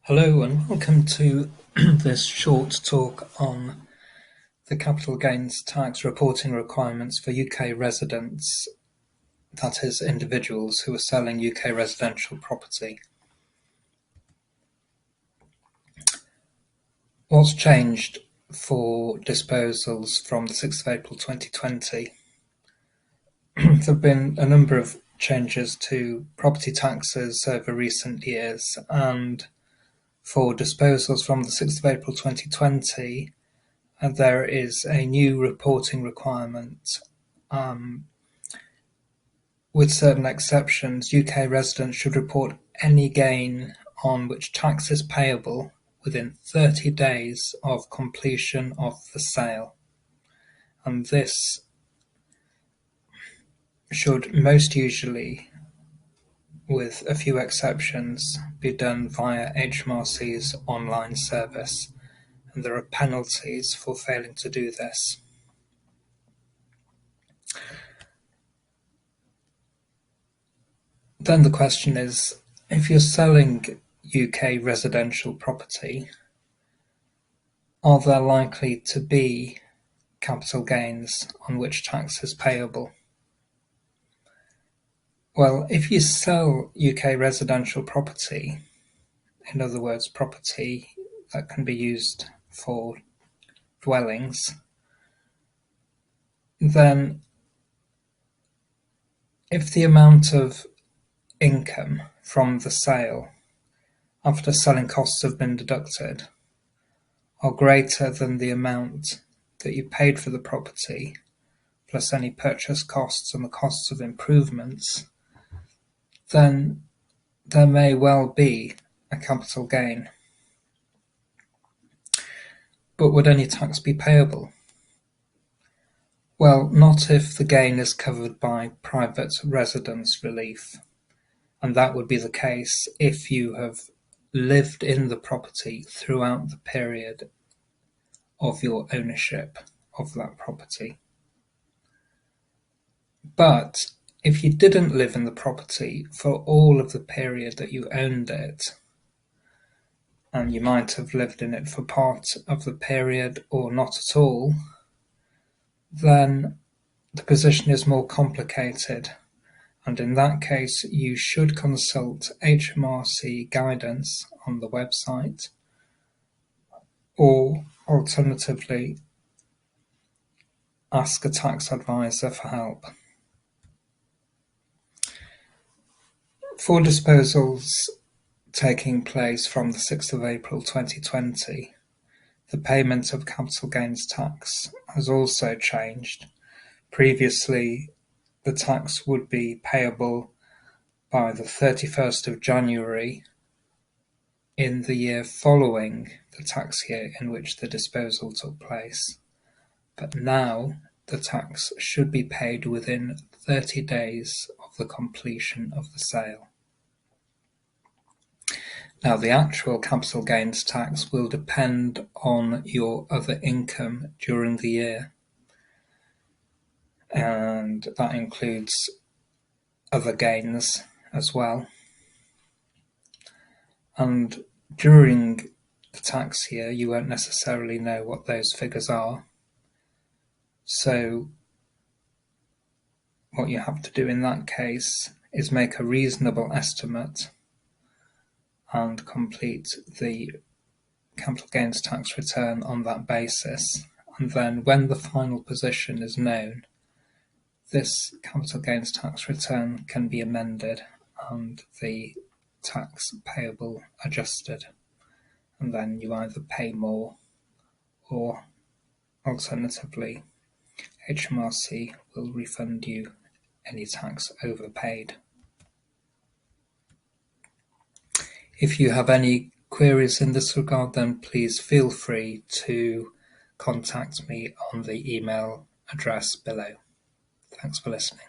Hello and welcome to this short talk on the capital gains tax reporting requirements for UK residents, that is, individuals who are selling UK residential property. What's changed for disposals from the 6th of April 2020? There have been a number of changes to property taxes over recent years, and for disposals from the 6th of April 2020, there is a new reporting requirement. With certain exceptions, UK residents should report any gain on which tax is payable within 30 days of completion of the sale. And this should most usually, with a few exceptions, be done via HMRC's online service, and there are penalties for failing to do this. Then the question is, if you're selling UK residential property, are there likely to be capital gains on which tax is payable? Well, if you sell UK residential property, in other words, property that can be used for dwellings, then if the amount of income from the sale after selling costs have been deducted are greater than the amount that you paid for the property, plus any purchase costs and the costs of improvements, then there may well be a capital gain. But would any tax be payable? Well, not if the gain is covered by private residence relief, and that would be the case if you have lived in the property throughout the period of your ownership of that property. But if you didn't live in the property for all of the period that you owned it, and you might have lived in it for part of the period or not at all, then the position is more complicated, and in that case you should consult HMRC guidance on the website, or alternatively ask a tax advisor for help. For disposals taking place from the 6th of April 2020, the payment of capital gains tax has also changed. Previously, the tax would be payable by the 31st of January in the year following the tax year in which the disposal took place. But now the tax should be paid within 30 days of the completion of the sale. Now, the actual capital gains tax will depend on your other income during the year, and that includes other gains as well. And during the tax year, you won't necessarily know what those figures are. So what you have to do in that case is make a reasonable estimate and complete the capital gains tax return on that basis. And then when the final position is known, this capital gains tax return can be amended and the tax payable adjusted. And then you either pay more, or alternatively, HMRC will refund you any tax overpaid. If you have any queries in this regard, then please feel free to contact me on the email address below. Thanks for listening.